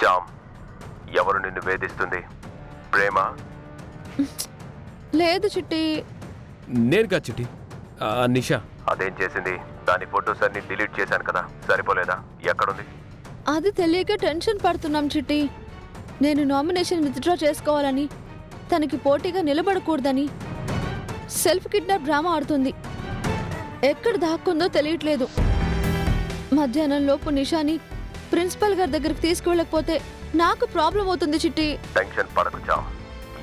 Jam, ఎవరు నిన్ను వేధిస్తుంది? ప్రేమ? లేదు చిట్టి. నేనుగా చిట్టి, నిషా. అదేం చేసింది? దాని ఫొటోస్ అన్ని డిలీట్ చేశాను కదా, సరిపోలేదా? ఎక్కడుంది? అది తెలియక టెన్షన్ పడుతున్నాం చిట్టి. నేను నామినేషన్ విత్డ్రా చేసుకోవాలని, తనకి పోటీగా నిలబడకూడదని సెల్ఫ్ కిడ్నాప్ డ్రామా ఆడుతుంది. ఎక్కడ దాక్కుందో తెలియట్లేదు. మధ్యాహ్నం లోపు నిషాని ప్రిన్సిపల్ గారి దగ్గరికి తీసుకువెళ్ళకపోతే నాకు ప్రాబ్లం అవుతుంది చిట్టి. టెన్షన్ పడకు జామ్,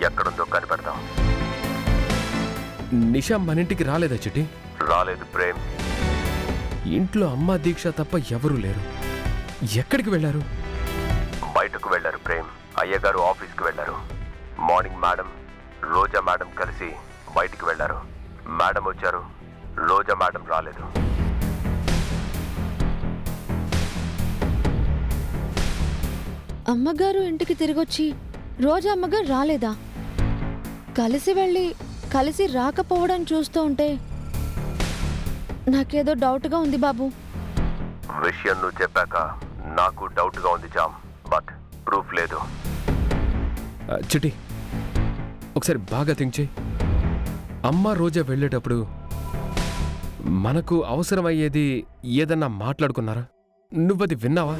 ఎక్కడుందో కనిపెడతాం. నిషా మన ఇంటికి రాలేదా చిట్టి? రాలేదు ప్రేమ్. ఇంట్లో అమ్మ దీక్ష తప్ప ఎవరూ లేరు. ఎక్కడికి వెళ్ళారు? బయటకు వెళ్లారు ప్రేమ్. అయ్యగారు ఆఫీస్కి వెళ్లారు. మార్నింగ్ మేడం, రోజా మేడం కలిసి బయటికి వెళ్లారు. మేడం వచ్చారు, రోజా మేడం రాలేదు. అమ్మగారు ఇంటికి తిరిగొచ్చి రోజా అమ్మగారు రాలేదా? కలిసి వెళ్ళి కలిసి రాకపోవడం చూస్తూ ఉంటే నాకేదో డౌట్గా ఉంది బాబు. విషయం నువ్వు చెప్పాక నాకు డౌట్గా ఉంది జామ్, బట్ ప్రూఫ్ లేదు. చిట్టి, ఒకసారి బాగా థింక్ చేయి. అమ్మ రోజా వెళ్ళేటప్పుడు మనకు అవసరమయ్యేది ఏదన్నా మాట్లాడుకున్నారా? నువ్వది విన్నావా?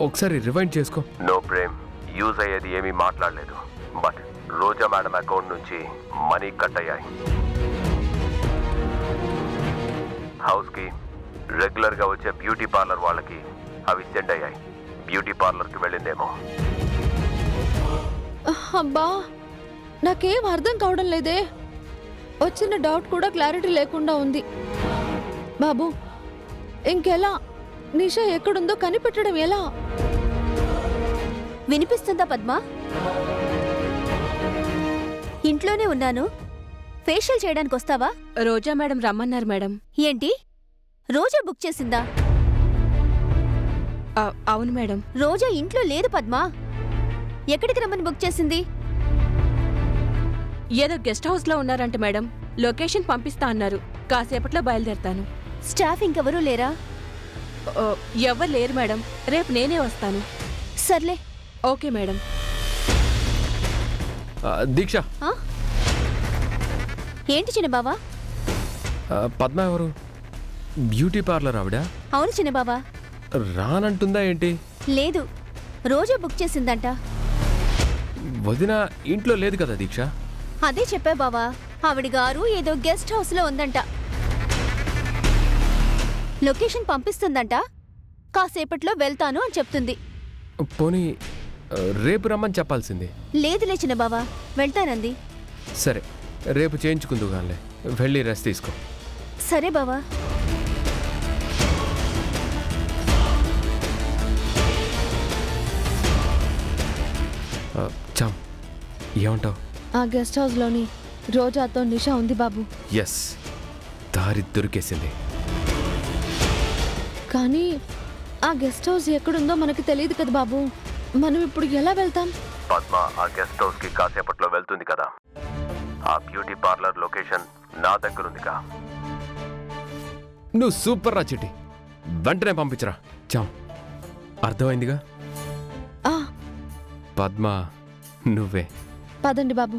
ఒకసారి రివైండ్ చేసుకో. నో ప్రేమ్, యూజ్ అయ్యేది ఏమీ మాట్లాడలేదు. బట్ రోజా మేడం అకౌంట్ నుంచి మనీ కట్ అయ్యాయి. హౌస్కి రెగ్యులర్గా వచ్చే బ్యూటీ పార్లర్ వాళ్ళకి అవి సెండ్ అయ్యాయి. బ్యూటీ పార్లర్కి వెళ్ళిందేమో. అబ్బా, నాకేం అర్థం కావడం లేదే. వచ్చిన డౌట్ కూడా క్లారిటీ లేకుండా ఉంది బాబు. ఇంకెలా? నిషా ఎక్కడుందో కనిపెట్టడం ఎలా? వినిపిస్తుందా పద్మ? ఇంట్లోనే ఉన్నాను, ఫేషియల్ చేయడానికి వస్తావా? రోజా మేడం రమ్మన్నారు మేడం. ఏంటి, రోజా బుక్ చేసిందా? అవును మేడం. రోజా ఇంట్లో లేదు పద్మ. ఎక్కడికి రమ్మని బుక్ చేసింది? ఏదో గెస్ట్ హౌస్ లో ఉన్నారంట మేడం. లొకేషన్ పంపిస్తా అన్నారు. కాసేపట్లో బయలుదేరతాను. స్టాఫ్ ఇంకెవరూ లేరా? ఎవరు లేరు మేడం. రేపు నేనే వస్తాను. సర్లే. Okay madam. దీక్ష, ఏంటి చిన్నబావా? పద్మ ఎవరు? బ్యూటీ పార్లర్ ఆవిడ? అవును చిన్నబావా. రానంటుందా ఏంటి? లేదు, రోజా బుక్ చేసిందంట. వదిన ఇంట్లో లేదు కదా దీక్ష? అదే చెప్పా బావా. ఆవిడ గారు ఏదో గెస్ట్ హౌస్ లో ఉందంట. లొకేషన్ పంపిస్తుందంట. కాసేపట్లో వెళ్తాను అని చెప్తుంది. పోనీ రేపు రమ్మని చెప్పాల్సింది. లేదులే చిన్నబావా, వెళ్తానంది. సరే, రేపు చేయించుకుందు గానిలే. వెళ్ళి రెస్ట్ తీసుకో. సరే బావా. చామ్, ఏమంటావు? ఆ గెస్ట్ హౌస్లోని రోజాతో నిషా ఉంది బాబు. ఎస్, దారి దొరికేసింది. కానీ ఆ గెస్ట్ హౌస్ ఎక్కడుందో మనకు తెలియదు కదా బాబు. మనం ఇప్పుడు ఎలా వెళ్తాం? పద్మ ఆ గెస్ట్ హౌస్కి కాసేపట్లో వెళ్తుంది కదా. ఆ బ్యూటీ పార్లర్ లొకేషన్ నా దగ్గర ఉందిగా. నువ్వు సూపర్ రా చిట్టి. వెంటనే పంపించరా. చామ్, అర్థమైందిగా? ఆ పద్మ నువ్వే. పదండి బాబు.